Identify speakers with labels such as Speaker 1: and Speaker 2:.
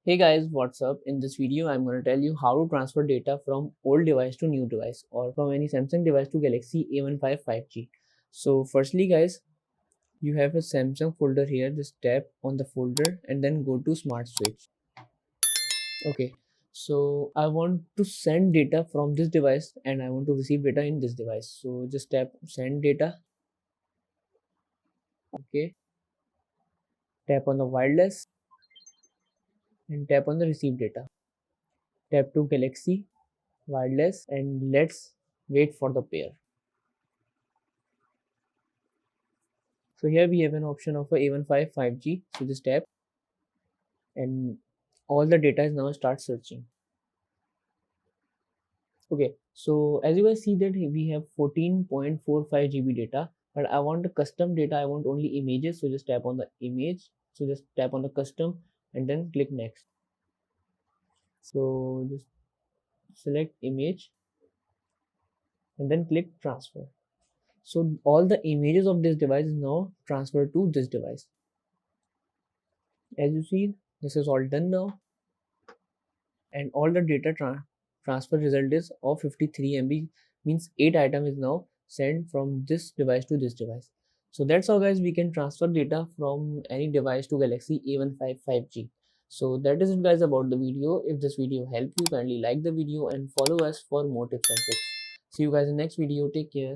Speaker 1: Hey guys, what's up? In this video, I'm going to tell you how to transfer data from old device to new device or from any Samsung device to Galaxy A15 5G. So firstly guys, you have a Samsung folder here. Just tap on the folder and then go to Smart Switch. Okay, so I want to send data from this device and I want to receive data in this device. So just tap send data. Okay, tap on the wireless and tap on the receive data. Tap to Galaxy wireless and let's wait for the pair. So here we have an option of a A15 5G. So just tap and all the data is now start searching. Okay, so as you guys see that we have 14.45 GB data, but I want the custom data. I want only images. So just tap on the image. So just tap on the custom and then click next. So just select image and then click transfer. So all the images of this device is now transferred to this device. As you see, this is all done now. And all the data transfer result is of 53 MB, means 8 item is now sent from this device to this device. So that's how guys we can transfer data from any device to Galaxy A15 5G. So that is it guys about the video. If this video helped you, kindly like the video and follow us for more tips and tricks. See you guys in the next video. Take care.